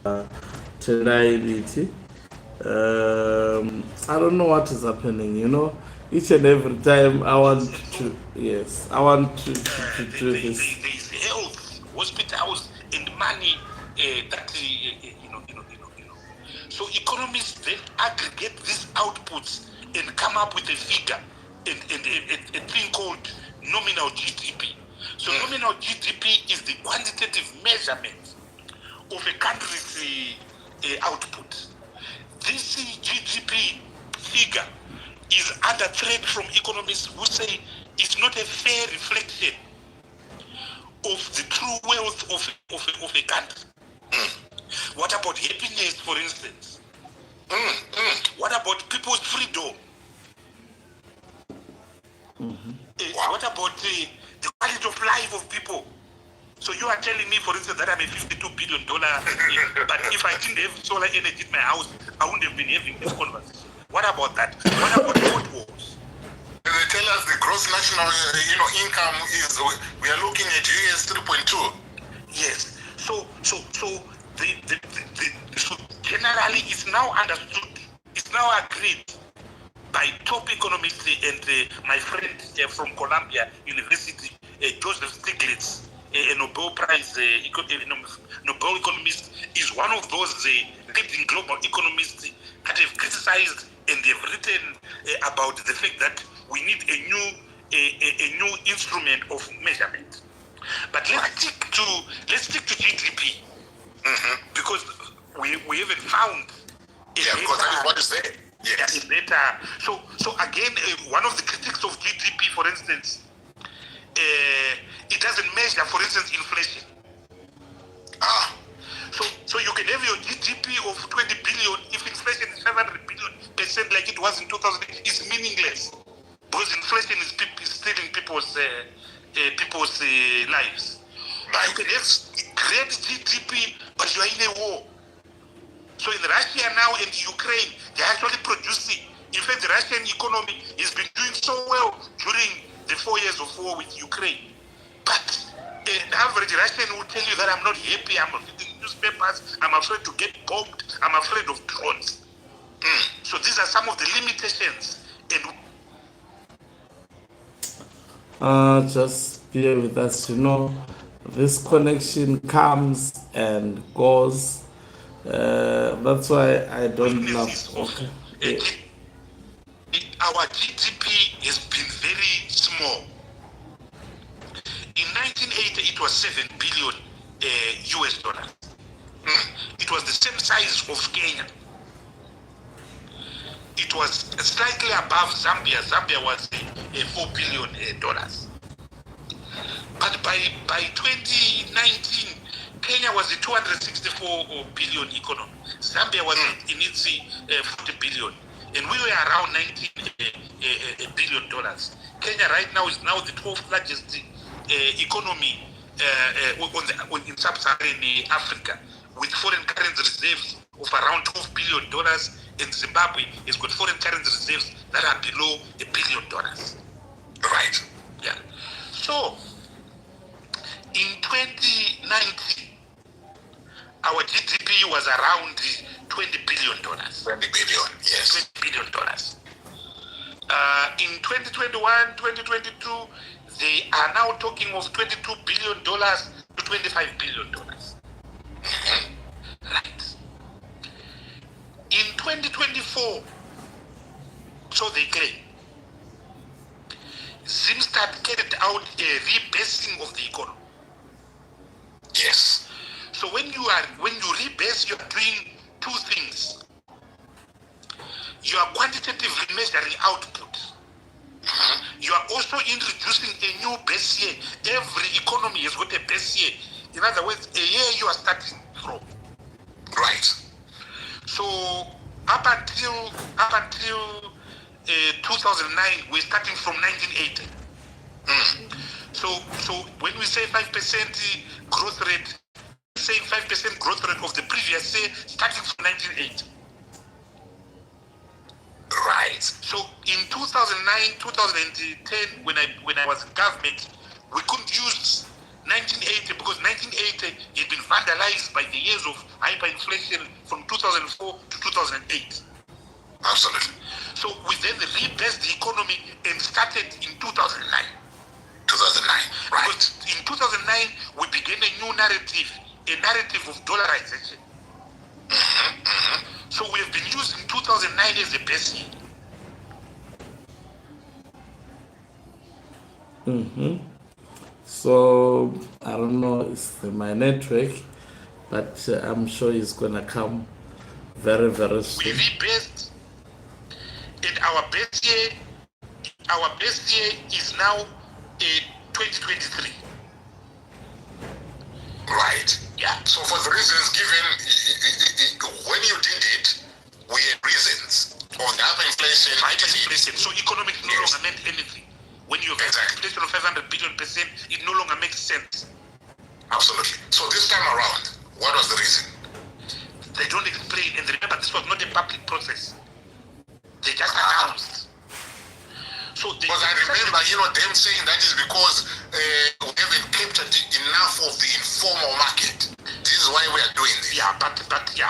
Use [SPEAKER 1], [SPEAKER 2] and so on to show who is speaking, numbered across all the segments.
[SPEAKER 1] Tendai, Biti. I don't know what is happening, Each and every time I want to, yes, I want to do this.
[SPEAKER 2] There is health, hospitals, and money that, So economists then aggregate these outputs and come up with a figure, and a thing called nominal GDP. So nominal GDP is the quantitative measurement of a country's output. This GDP figure is under threat from economists who say it's not a fair reflection of the true wealth of a country. What about happiness, for instance? What about people's freedom? What about the quality of life of people? So you are telling me, for instance, that I'm a $52 billion, but if I didn't have solar energy in my house, I wouldn't have been having this conversation. What about that? What about road wars?
[SPEAKER 3] They tell us the gross national, income is, we are looking at US 3.2.
[SPEAKER 2] Yes. So generally, it's now understood, it's now agreed by top economists and my friend from Columbia University, Joseph Stiglitz, a Nobel Prize Nobel economist, is one of those leading global economists that have criticized and have written about the fact that we need a new instrument of measurement. But let's stick to GDP, because we haven't found
[SPEAKER 3] because that is what you say. Yes.
[SPEAKER 2] So again, one of the critics of GDP, for instance, it doesn't measure, for instance, inflation. So you can have your GDP of 20 billion if inflation is 500 billion% like it was in 2000. It's meaningless because inflation is stealing people's lives. You can have great GDP, but you are in a war. So in Russia now and Ukraine, they are actually producing. In fact, the Russian economy has been doing so well during the 4 years of war with Ukraine. But the average Russian will tell you that I'm not happy, I'm not reading newspapers, I'm afraid to get bombed, I'm afraid of drones. So these are some of the limitations.
[SPEAKER 1] And just bear with us, this connection comes and goes. That's why I don't love. Okay.
[SPEAKER 2] Our GDP has been very small. In 1980, it was 7 billion US dollars. It was the same size of Kenya. It was slightly above Zambia. Zambia was $4 billion. But by 2019, Kenya was a 264 billion economy. Zambia was in its 40 billion. And we were around $19 billion. Kenya right now is now the 12th largest economy in sub-Saharan Africa, with foreign currency reserves of around $12 billion. And Zimbabwe has got foreign currency reserves that are below $1 billion.
[SPEAKER 3] Right.
[SPEAKER 2] Yeah. So, in 2019, our GDP was around $20 billion.
[SPEAKER 3] $20 billion, yes.
[SPEAKER 2] $20 billion. In 2021, 2022, they are now talking of $22 billion to $25 billion. Right. In 2024, so they claim, Zimstad carried out a rebasing of the economy.
[SPEAKER 3] Yes.
[SPEAKER 2] So when you rebase, you are doing two things. You are quantitatively measuring output. You are also introducing a new base year. Every economy has got a base year. In other words, a year you are starting from.
[SPEAKER 3] Right.
[SPEAKER 2] So up until 2009, we're starting from 1980. So when we say 5% growth rate, saying 5% growth rate of the previous year, starting from 1980.
[SPEAKER 3] Right.
[SPEAKER 2] So in 2009, 2010, when I was in government, we couldn't use 1980, because 1980 had been vandalized by the years of hyperinflation from 2004 to 2008.
[SPEAKER 3] Absolutely.
[SPEAKER 2] So we then rebased the economy and started in 2009.
[SPEAKER 3] 2009, right.
[SPEAKER 2] Because in 2009, we began a new narrative, a narrative of dollarization. So we have been using 2009 as a base year.
[SPEAKER 1] So I don't know, it's my network, but I'm sure it's gonna come very, very
[SPEAKER 2] We
[SPEAKER 1] soon.
[SPEAKER 2] rebased, and our base year is now 2023.
[SPEAKER 3] Right.
[SPEAKER 2] Yeah.
[SPEAKER 3] So for the reasons given, when you did it, we had reasons. On the hyperinflation,
[SPEAKER 2] Hyperinflation. So economics no
[SPEAKER 3] Yes.
[SPEAKER 2] longer meant anything. When you have
[SPEAKER 3] Exactly.
[SPEAKER 2] inflation of 500 billion%, it no longer makes sense.
[SPEAKER 3] Absolutely. So this time around, what was the reason?
[SPEAKER 2] They don't explain, and remember, this was not a public process. They just announced. So they
[SPEAKER 3] Because I remember, them saying that is because we haven't captured enough of the informal market. This is why we are doing this.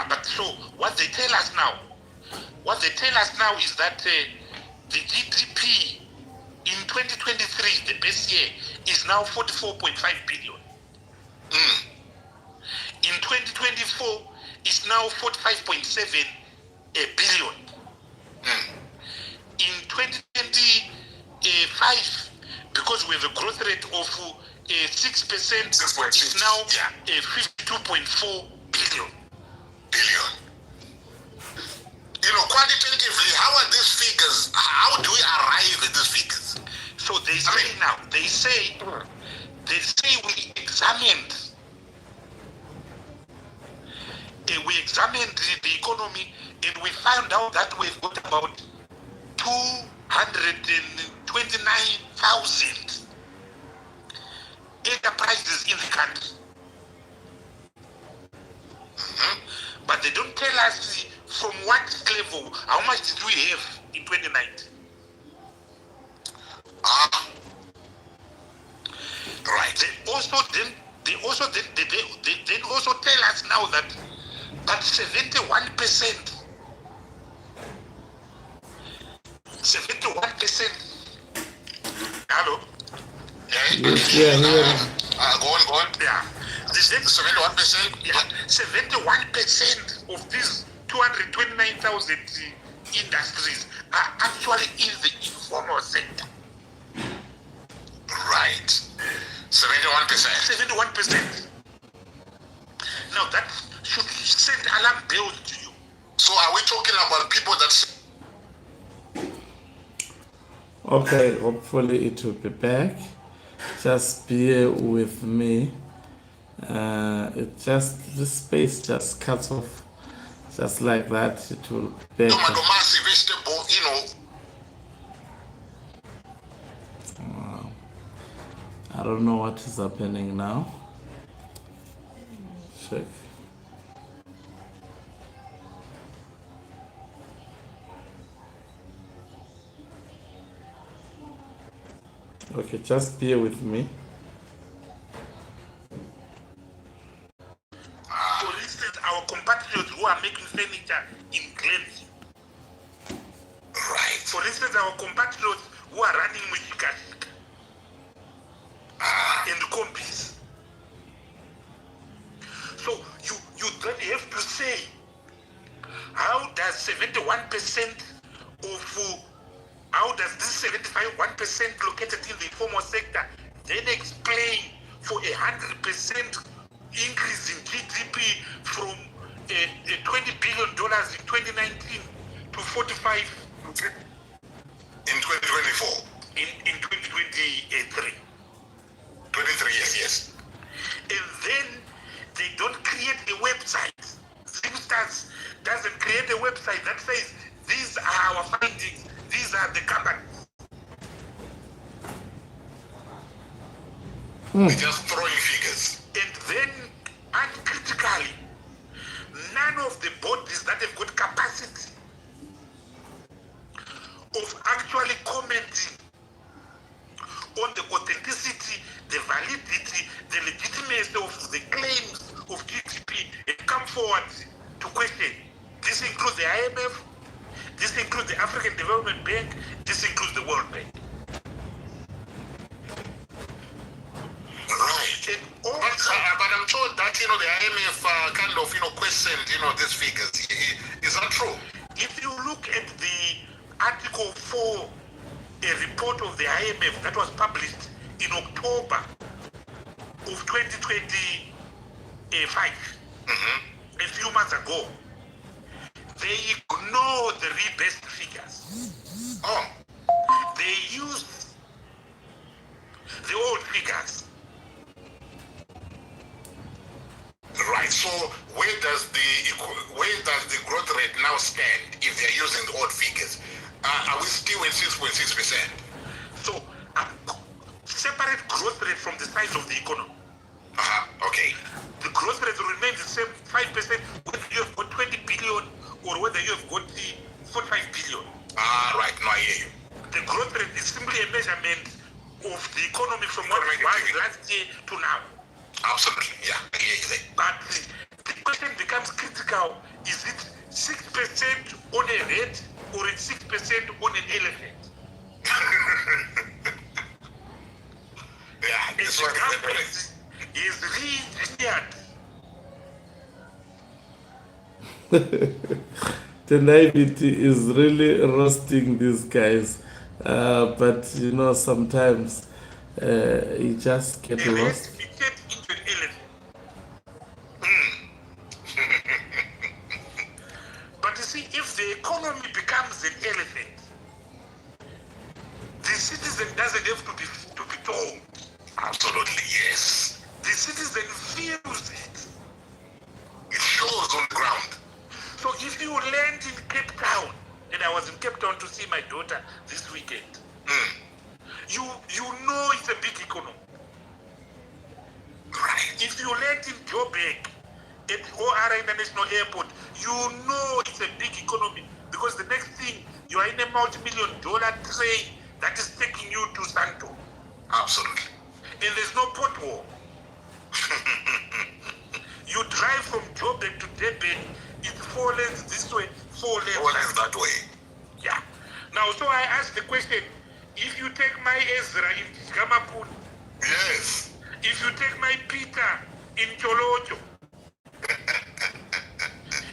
[SPEAKER 2] but so what they tell us now is that the GDP in 2023, the base year, is now 44.5 billion. In 2024, it's now 45.7 billion. In 2025, because we have a growth rate of 6%, it's now 52.4 billion.
[SPEAKER 3] Quantitatively, how are these figures? How do we arrive at these figures?
[SPEAKER 2] So they say we examined the economy, and we found out that we've got about 229,000 enterprises in the country. But they don't tell us from what level, how much did we have in 2019.
[SPEAKER 3] Right.
[SPEAKER 2] They also tell us now that 71%. Hello?
[SPEAKER 1] Yes, yeah, here.
[SPEAKER 3] Go on.
[SPEAKER 2] Yeah. The
[SPEAKER 3] 71%?
[SPEAKER 2] Yeah. 71% of these 229,000 industries are actually in the informal sector.
[SPEAKER 3] Right. 71%.
[SPEAKER 2] 71%. Now that should send alarm bells to you.
[SPEAKER 3] So are we talking about people that...
[SPEAKER 1] Okay, hopefully it will be back. Just bear with me. This space just cuts off just like that. It will be back.
[SPEAKER 3] Tomatomasi vegetable,
[SPEAKER 1] I don't know what is happening now. Check. Okay, just bear with me.
[SPEAKER 2] For instance, our compatriots who are making furniture in Glenview.
[SPEAKER 3] Right.
[SPEAKER 2] For instance, our compatriots who are running Mushikashika and Compis. So you then have to say, how does 71% of how does this 75% located in the informal sector then explain for 100% increase in GDP from $20 billion in 2019 to 45
[SPEAKER 3] In 2024.
[SPEAKER 2] in 2023.
[SPEAKER 3] 23 years, yes.
[SPEAKER 2] And then they don't create a website. Zimsters doesn't create a website that says these are our findings, these are the companies.
[SPEAKER 3] We're just throwing figures.
[SPEAKER 2] And then uncritically, none of the bodies that have got capacity of actually commenting on the authenticity, the validity, the legitimacy of the claims of GDP and come forward to question. This includes the IMF, this includes the African Development Bank, this includes the World Bank.
[SPEAKER 3] Right. But I'm told that, the IMF kind of, questioned, these figures. Is that true?
[SPEAKER 2] If you look at the Article 4, a report of the IMF that was published in October of 2025, a few months ago, they ignore the rebased figures.
[SPEAKER 3] Oh.
[SPEAKER 2] They use the old figures.
[SPEAKER 3] Right. So where does the growth rate now stand if they're using the old figures? Are we still at 6.6%?
[SPEAKER 2] So separate growth rate from the size of the economy.
[SPEAKER 3] Okay.
[SPEAKER 2] The growth rate will remain the same 5% whether you have got 20 billion or whether you have got 45 billion.
[SPEAKER 3] Right. No, I hear you.
[SPEAKER 2] The growth rate is simply a measurement of the economy from what it was last year to now.
[SPEAKER 3] Absolutely. Yeah, I hear you there.
[SPEAKER 2] But the question becomes critical. Is it 6% on a rat or it's 6% on an elephant?
[SPEAKER 3] Yeah, this
[SPEAKER 2] the
[SPEAKER 3] one
[SPEAKER 2] government is
[SPEAKER 1] Tendai Biti is really roasting these guys. But sometimes you just get lost.
[SPEAKER 2] Into an elephant. But you see, if the economy becomes an elephant, the citizen doesn't have to be told.
[SPEAKER 3] Absolutely, yes.
[SPEAKER 2] The citizen feels it.
[SPEAKER 3] It shows on the ground.
[SPEAKER 2] So if you land in Cape Town, and I was in Cape Town to see my daughter this weekend, you know it's a big economy.
[SPEAKER 3] Right.
[SPEAKER 2] If you land in Joburg at OR International Airport, you know it's a big economy because the next thing you are in a multi-million-dollar train that is taking you to Santo.
[SPEAKER 3] Absolutely.
[SPEAKER 2] And there's no pothole. You drive from Joburg to Durban, it's 4 lanes this way, 4 lanes
[SPEAKER 3] that way.
[SPEAKER 2] Yeah. Now, so I ask the question, if you take my Ezra in Gamapun,
[SPEAKER 3] Yes.
[SPEAKER 2] if you take my Peter in Cholocho,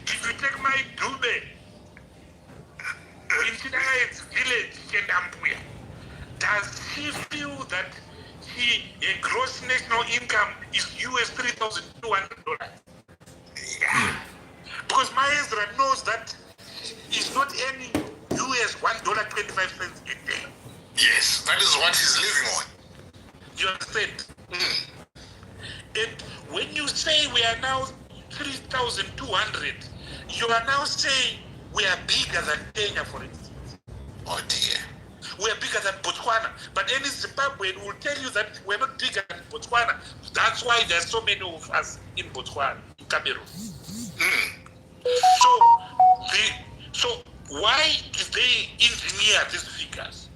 [SPEAKER 2] if you take my Dube in Chiday's village, Kendampuya, does she feel that a gross national income is US $3,200? Yeah. Because my Ezra knows that he's not earning US $1.25 a day.
[SPEAKER 3] Yes, that is what he's living on.
[SPEAKER 2] You understand? And when you say we are now 3,200, you are now saying we are bigger than Kenya, for instance.
[SPEAKER 3] Oh dear.
[SPEAKER 2] We are bigger than Botswana. But any Zimbabwean will tell you that we're not bigger than Botswana. That's why there are so many of us in Botswana, in Cameroon. So why did they engineer these figures?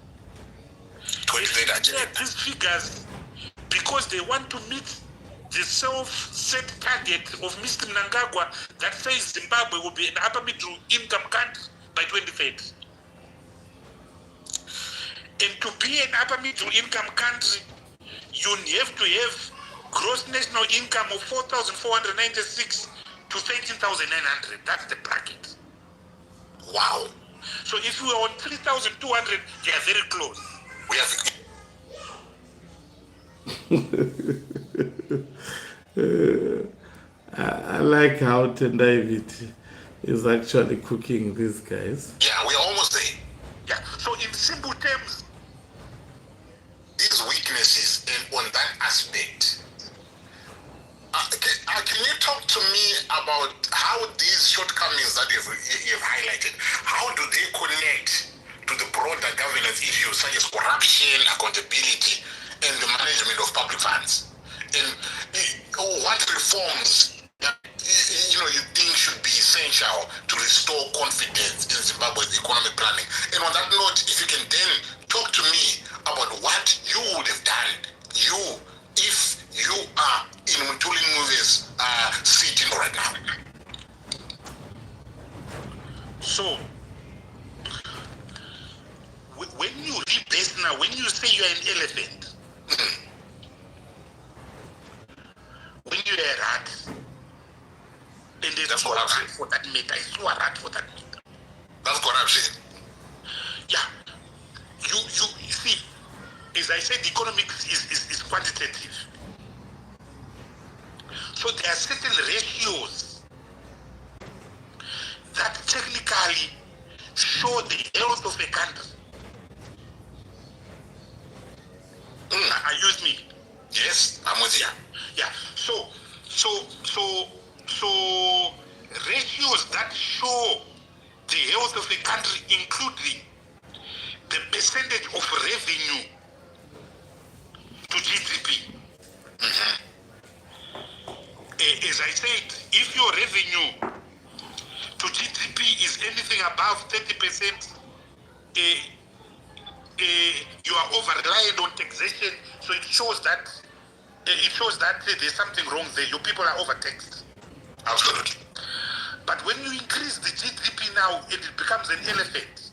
[SPEAKER 2] They engineer these figures because they want to meet the self-set target of Mr. Mnangagwa that says Zimbabwe will be an upper middle income country by 2030. And to be an upper middle income country, you have to have gross national income of 4,496 to 13,900. That's the bracket.
[SPEAKER 3] Wow.
[SPEAKER 2] So if we are on 3,200, they are very close.
[SPEAKER 3] We have.
[SPEAKER 1] I like how Tendai Biti is actually cooking these guys.
[SPEAKER 3] Yeah, we're almost there.
[SPEAKER 2] Yeah. So in simple terms,
[SPEAKER 3] these weaknesses and on that aspect. Can you talk to me about how these shortcomings that you've highlighted, how do they connect to the broader governance issues such as corruption, accountability, and the management of public funds? And what reforms you think should be essential to restore confidence in Zimbabwe's economic planning? And on that note, if you can then talk to me about what you would have
[SPEAKER 2] say you're an elephant. When you're a rat, then there's no rat for that matter. It's no rat for that matter.
[SPEAKER 3] That's corruption.
[SPEAKER 2] Yeah. You see, as I said, economics is quantitative. So there are certain ratios that technically show the health of a country. Are you with me?
[SPEAKER 3] Yes, I'm with you.
[SPEAKER 2] Yeah. So ratios that show the health of a country, including the percentage of revenue to GDP. As I said, if your revenue to GDP is anything above 30%, you are over-reliant on taxation, so it shows that there's something wrong there. Your people are overtaxed.
[SPEAKER 3] Absolutely.
[SPEAKER 2] But when you increase the GDP now and it becomes an elephant,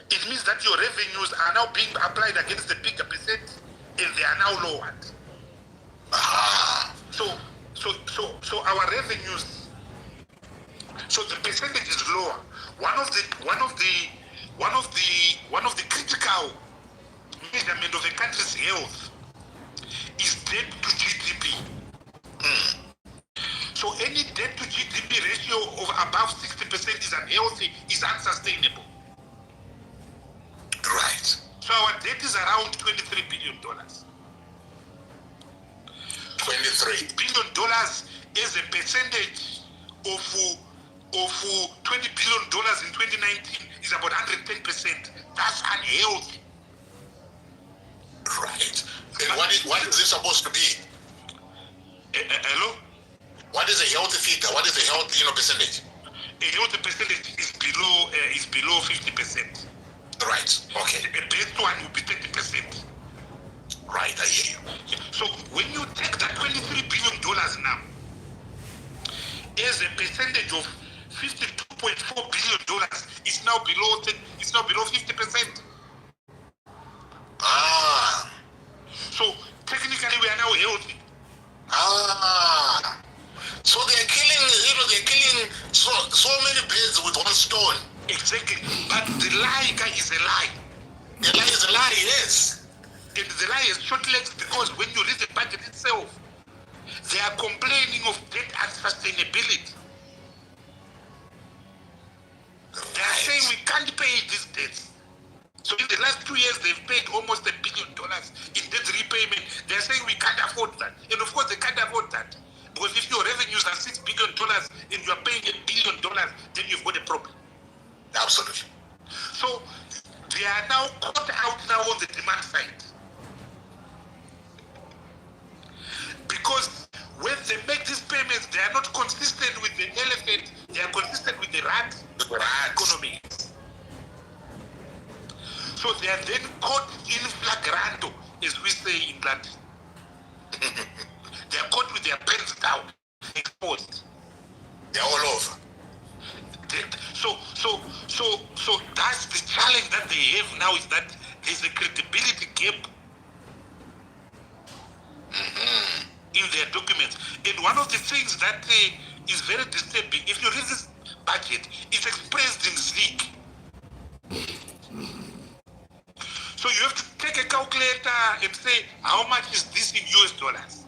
[SPEAKER 2] it means that your revenues are now being applied against a bigger percent and they are now lowered. So our revenues, so the percentage is lower. One of the critical measurement of a country's health is debt to GDP. So any debt to GDP ratio of above 60% is unhealthy, is unsustainable.
[SPEAKER 3] Right.
[SPEAKER 2] So our debt is around $23 billion.
[SPEAKER 3] $23
[SPEAKER 2] billion as a percentage of $20 billion in 2019 is about 110%. That's unhealthy.
[SPEAKER 3] Right. And what is this supposed to be?
[SPEAKER 2] Hello?
[SPEAKER 3] What is a healthy figure? What is a healthy percentage?
[SPEAKER 2] A healthy percentage is below 50%.
[SPEAKER 3] Right. Okay.
[SPEAKER 2] A best one would be 30%.
[SPEAKER 3] Right, I hear you.
[SPEAKER 2] So when you take that $23 billion now, as a percentage of $52.4 billion, it's now below 50%. So technically we are now healthy.
[SPEAKER 3] So they're killing so many birds with one stone.
[SPEAKER 2] Exactly. But the lie is a lie.
[SPEAKER 3] The lie is a lie, yes.
[SPEAKER 2] And the lie is short legs because when you read the budget itself, they are complaining of debt unsustainability. They are saying we can't pay these debts. So in the last 2 years, they've paid almost $1 billion in debt repayment. They're saying we can't afford that. And of course, they can't afford that. Because if your revenues are $6 billion and you're paying $1 billion, then you've got a problem.
[SPEAKER 3] Absolutely.
[SPEAKER 2] So they are now caught out now on the demand side. Because when they make these payments, they are not consistent with the elephant, they are consistent with the rat economy. So they are then caught in flagranto, as we say in Latin. They are caught with their pens down, exposed.
[SPEAKER 3] They're all over.
[SPEAKER 2] So that's the challenge that they have now, is that there's a credibility gap in their documents. And one of the things that is very disturbing, if you read this budget, it's expressed in Zig. So you have to take a calculator and say, how much is this in US dollars?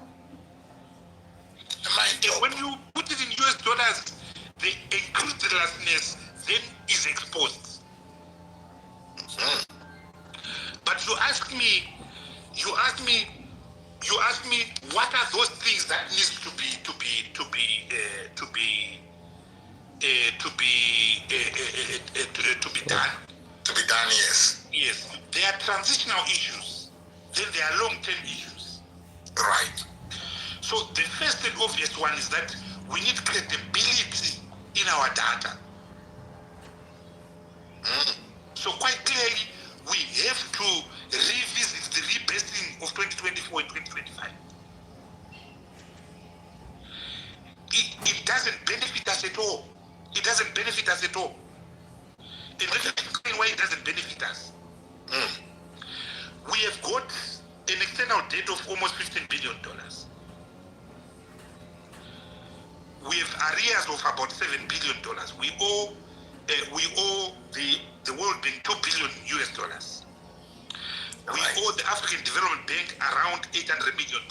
[SPEAKER 2] And when you put it in US dollars, the inclusiveness then is exposed. But you ask me, what are those things that needs to be done?
[SPEAKER 3] To be done, yes.
[SPEAKER 2] Yes, there are transitional issues. Then there are long-term issues.
[SPEAKER 3] Right.
[SPEAKER 2] So the first and obvious one is that we need credibility in our data. So quite clearly, we have to revisit the rebasing of 2024 and 2025. It doesn't benefit us at all. It doesn't benefit us at all. And let me explain why it doesn't benefit us. an external debt of almost $15 billion. We have arrears of about $7 billion. We owe the World Bank $2 billion US dollars. We owe the African Development Bank around $800 million.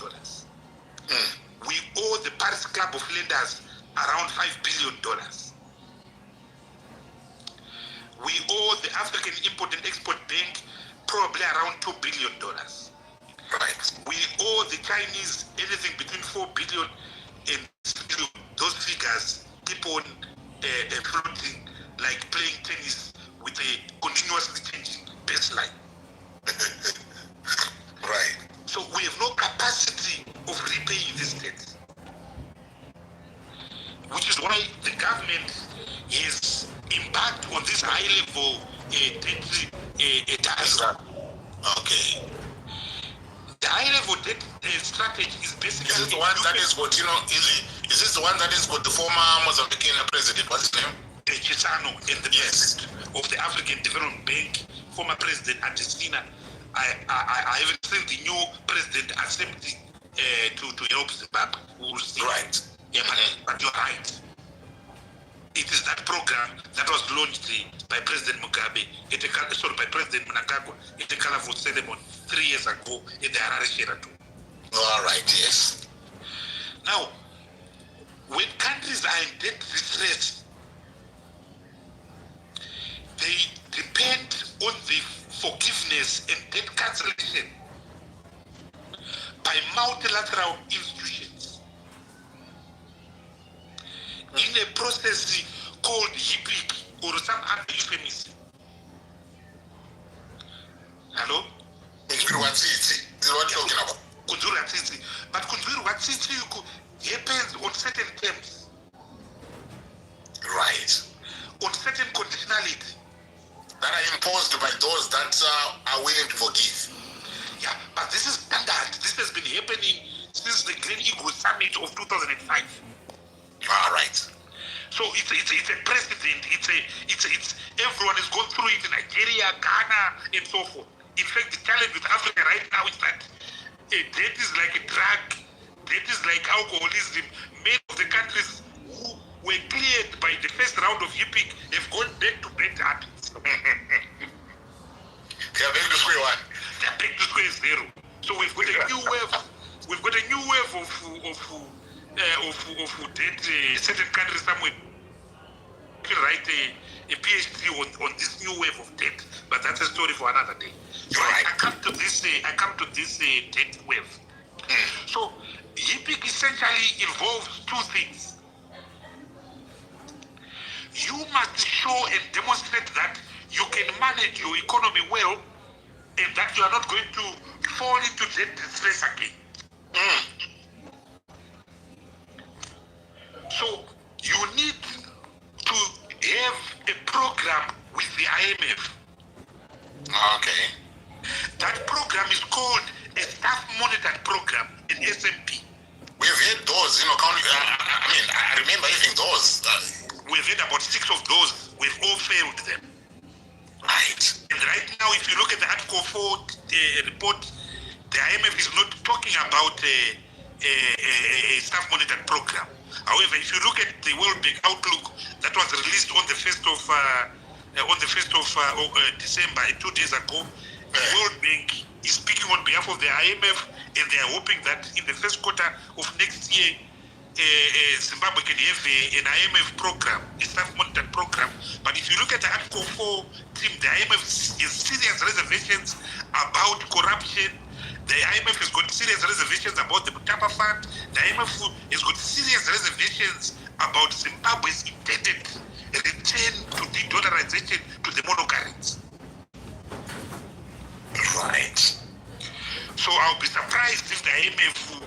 [SPEAKER 2] We owe the Paris Club of Lenders around $5 billion. We owe the African Import and Export Bank probably around $2 billion.
[SPEAKER 3] Right.
[SPEAKER 2] We owe the Chinese anything between $4 billion and $6 billion. Those figures keep on floating like playing tennis with a continuously changing baseline.
[SPEAKER 3] Right.
[SPEAKER 2] So we have no capacity of repaying this debt, which is why the government has embarked on this high-level debt task.
[SPEAKER 3] Okay.
[SPEAKER 2] The high-level debt strategy is basically...
[SPEAKER 3] Is this the one that is got, is this the one that is got the former Mozambican president? What's his name?
[SPEAKER 2] Chisano and the president of the African Development Bank, former president Adesina. I haven't seen the new president accepting to help Zimbabwe. We will see.
[SPEAKER 3] Right.
[SPEAKER 2] Yeah, but you're right. It is that program that was launched by President Mugabe, by President Mnangagwa at the colorful ceremony 3 years ago in the Harare Sheraton.
[SPEAKER 3] All right, yes.
[SPEAKER 2] Now, when countries are in debt distress, they depend on the forgiveness and debt cancellation by multilateral institutions in a process called HIPIC or some other euphemism. Hello?
[SPEAKER 3] This is what you're talking about.
[SPEAKER 2] But happens on certain terms.
[SPEAKER 3] Right.
[SPEAKER 2] On certain conditionality.
[SPEAKER 3] That are imposed by those that are willing to forgive.
[SPEAKER 2] Yeah, but this is standard. This has been happening since the Green Eagle Summit of 2005.
[SPEAKER 3] All right.
[SPEAKER 2] So it's a precedent. It's everyone is going through it in Nigeria, Ghana, and so forth. In fact, the challenge with Africa right now is that debt is like a drug. Debt is like alcoholism. Many of the countries who were cleared by the first round of HIPIC have gone back to bad habits.
[SPEAKER 3] They are back to square one.
[SPEAKER 2] They are back to square zero. So we've got a new wave. We've got a new wave of debt. Certain countries somewhere can write a PhD on this new wave of debt, but that's a story for another day. So
[SPEAKER 3] right.
[SPEAKER 2] I come to this debt wave. So HIPIC essentially involves two things. You must show and demonstrate that you can manage your economy well and that you are not going to fall into debt distress again. So you need to have a program with the IMF.
[SPEAKER 3] Okay.
[SPEAKER 2] That program is called a staff monitored program, an SMP.
[SPEAKER 3] We've had those, I remember having those.
[SPEAKER 2] We've had about 6 of those. We've all failed them.
[SPEAKER 3] Right.
[SPEAKER 2] And right now, if you look at the Article 4 report, the IMF is not talking about a staff monitored program. However, if you look at the World Bank Outlook that was released on the 1st of December, 2 days ago, the World Bank is speaking on behalf of the IMF, and they are hoping that in the first quarter of next year, Zimbabwe can have an IMF program, a staff monitored program. But if you look at the Article 4 team, the IMF has serious reservations about corruption. The IMF has got serious reservations about the Mutapa Fund. The IMF has got serious reservations about Zimbabwe's intended return to de-dollarization to the monocurrency.
[SPEAKER 3] Right.
[SPEAKER 2] So I'll be surprised if the IMF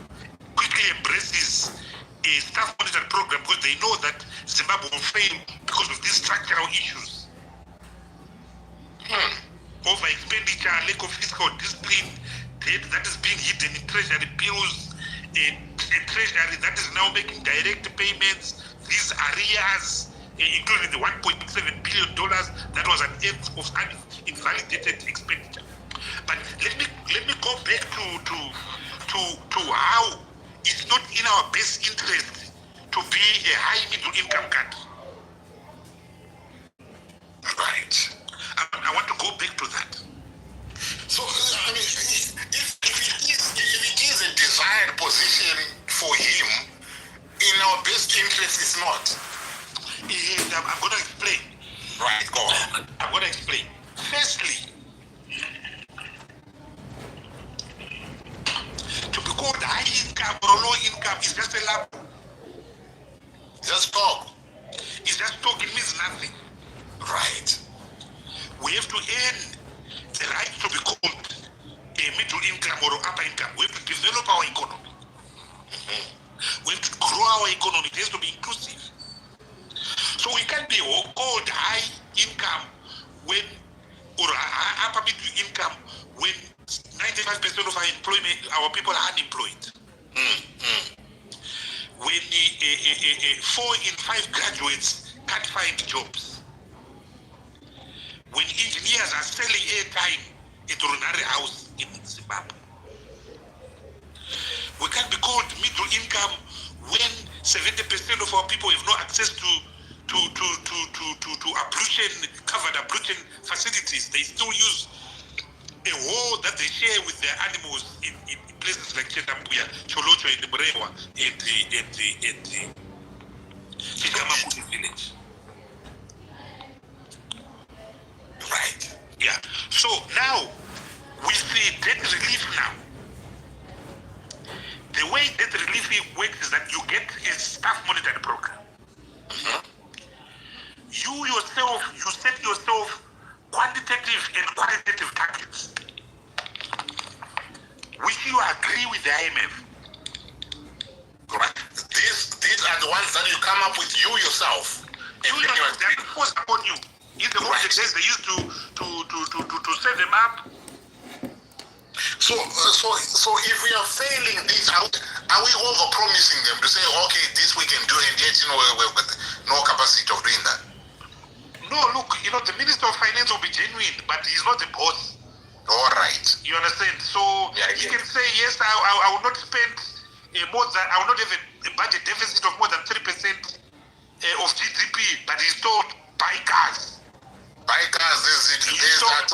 [SPEAKER 2] quickly embraces a staff monitored program because they know that Zimbabwe will fail because of these structural issues. Over expenditure, lack of fiscal discipline, debt that is being hidden in treasury bills, a treasury that is now making direct payments, these arrears, including the $1.7 billion that was an eighth of invalidated expenditure. But let me go back to how it's not in our best interest to be a high middle income country.
[SPEAKER 3] Right.
[SPEAKER 2] I want to go back to that.
[SPEAKER 3] So, I mean, if it is a desired position for him, in our best interest, it's not.
[SPEAKER 2] I'm going to explain.
[SPEAKER 3] Right, go on.
[SPEAKER 2] I'm going to explain. Firstly, to be called high income or low income is just a label.
[SPEAKER 3] Just talk.
[SPEAKER 2] It's just talk, it means nothing.
[SPEAKER 3] Right.
[SPEAKER 2] We have to earn the right to be called a middle income or upper income. We have to develop our economy. We have to grow our economy. It has to be inclusive. So we can't be called high income when, or upper middle income when 95% of our people are unemployed. When 4 in 5 graduates can't find jobs. When engineers are selling airtime at Runari House in Zimbabwe. We can't be called middle income when 70% of our people have no access to covered ablution facilities. They still use a hole that they share with their animals in places like Chetambuya, Cholocho, and Mrewa, and the Chikamapuni village.
[SPEAKER 3] Right.
[SPEAKER 2] Yeah. So now, with the debt relief now, the way debt relief works is that you get a staff monetary program. You set yourself quantitative and qualitative targets, which you agree with the IMF.
[SPEAKER 3] Right. These are the ones that you come up with yourself.
[SPEAKER 2] You are forced upon you. In the old days, they used to set them up.
[SPEAKER 3] So if we are failing this out, are we over-promising them to say, okay, this we can do, and yet, we've got no capacity of doing that?
[SPEAKER 2] No, look, the Minister of Finance will be genuine, but he's not the boss.
[SPEAKER 3] All right.
[SPEAKER 2] You understand? So he can say, yes, I will not spend more than, I will not have a budget deficit of more than 3% of GDP, but he's told, buy cars.
[SPEAKER 3] Buy cars, there's that.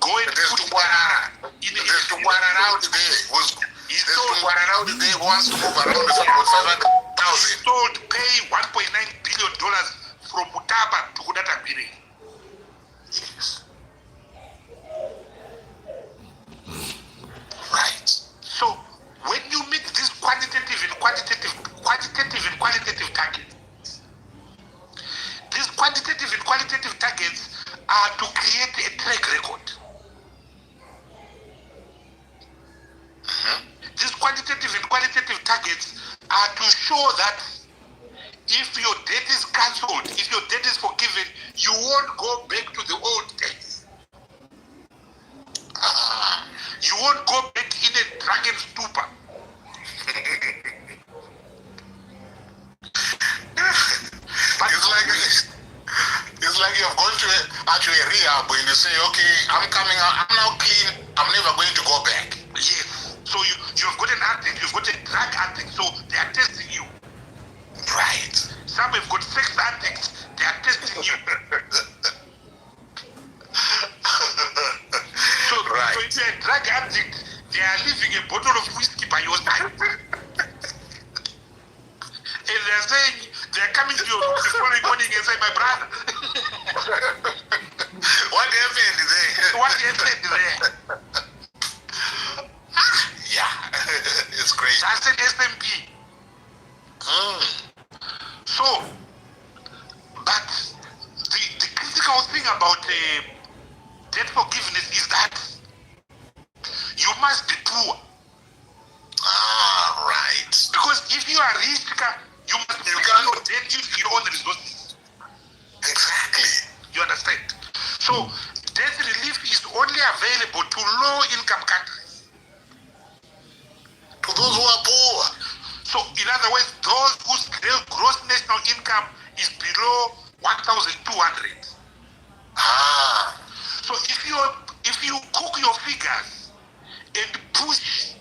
[SPEAKER 2] Go and
[SPEAKER 3] there's Tuguarara. There's Tuguarara out there. There's Tuguarara out there who wants to move around with 500,000.
[SPEAKER 2] He's told, pay $1.9 billion from Mutaba to Kudata Bini.
[SPEAKER 3] Yes. Right.
[SPEAKER 2] So when you meet these quantitative and qualitative targets, these quantitative and qualitative targets are to create a track record. These quantitative and qualitative targets are to show that if your debt is cancelled, if your debt is forgiven, you won't go back to the old days. You won't go back in a drunken stupor. But
[SPEAKER 3] it's like you've gone to a rehab and you say, okay, I'm coming out, I'm now clean, I'm never going to go back.
[SPEAKER 2] yes, so you've got an addict, you've got a drug addict, so they are testing you.
[SPEAKER 3] Right.
[SPEAKER 2] Some have got sex addicts, they are testing you. So if you're a drug addict, they are leaving a bottle of whiskey by your side. And they are saying, they are coming to you the following morning and say, my brother.
[SPEAKER 3] What happened there?
[SPEAKER 2] What happened there?
[SPEAKER 3] Yeah, it's crazy.
[SPEAKER 2] That's an SMP. So, but the critical thing about debt forgiveness is that you must be poor.
[SPEAKER 3] Right.
[SPEAKER 2] Because if you are rich, you must pay your debt using your own resources.
[SPEAKER 3] Exactly.
[SPEAKER 2] You understand? So, debt relief is only available to low-income countries.
[SPEAKER 3] To those who are poor.
[SPEAKER 2] So, in other words, those whose gross national income is below 1,200.
[SPEAKER 3] Ah.
[SPEAKER 2] So, if you cook took your figures and pushed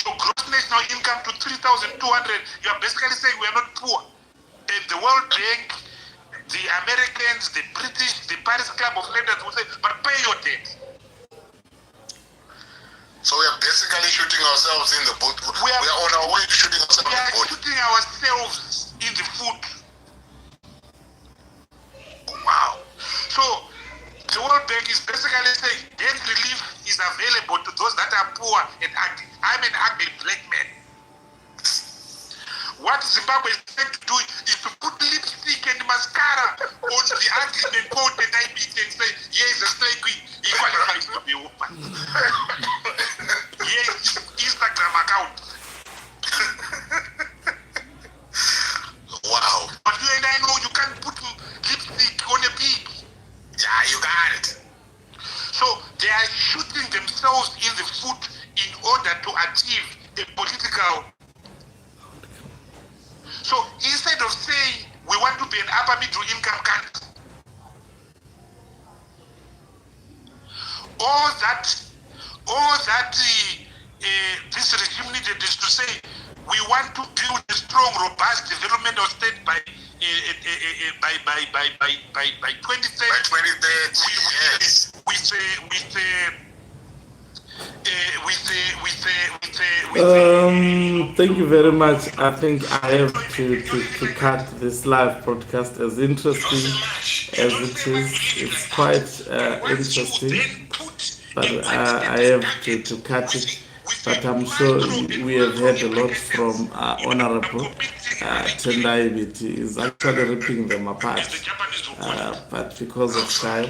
[SPEAKER 2] your gross national income to 3,200, you are basically saying we are not poor. And the World Bank, the Americans, the British, the Paris Club of London will say, but pay your debt.
[SPEAKER 3] So we are basically shooting ourselves in the boot. We are on our way to shooting ourselves in the boot.
[SPEAKER 2] We are shooting ourselves in the foot. Wow. So the World Bank is basically saying debt relief is available to those that are poor and ugly. I'm an ugly black man. What Zimbabwe is trying to do is to put lipstick and mascara on the ugly man called Tendai Biti and say, yes, a slay queen, he qualifies to be woman. Yes, Instagram account.
[SPEAKER 3] Wow.
[SPEAKER 2] But you and I know you can't put lipstick on a pig.
[SPEAKER 3] Yeah, you got it.
[SPEAKER 2] So they are shooting themselves in the foot in order to achieve a political. So instead of saying we want to be an upper middle income country, all that this regime needed is to say we want to build a strong, robust developmental state by 2030.
[SPEAKER 3] By 2030, yes.
[SPEAKER 1] Thank you very much. I think I have to cut this live broadcast, as interesting as it is. It's quite interesting, but I have to cut it. But I'm sure we have heard a lot from Honorable Tendai Biti. Is actually ripping them apart, but because of time,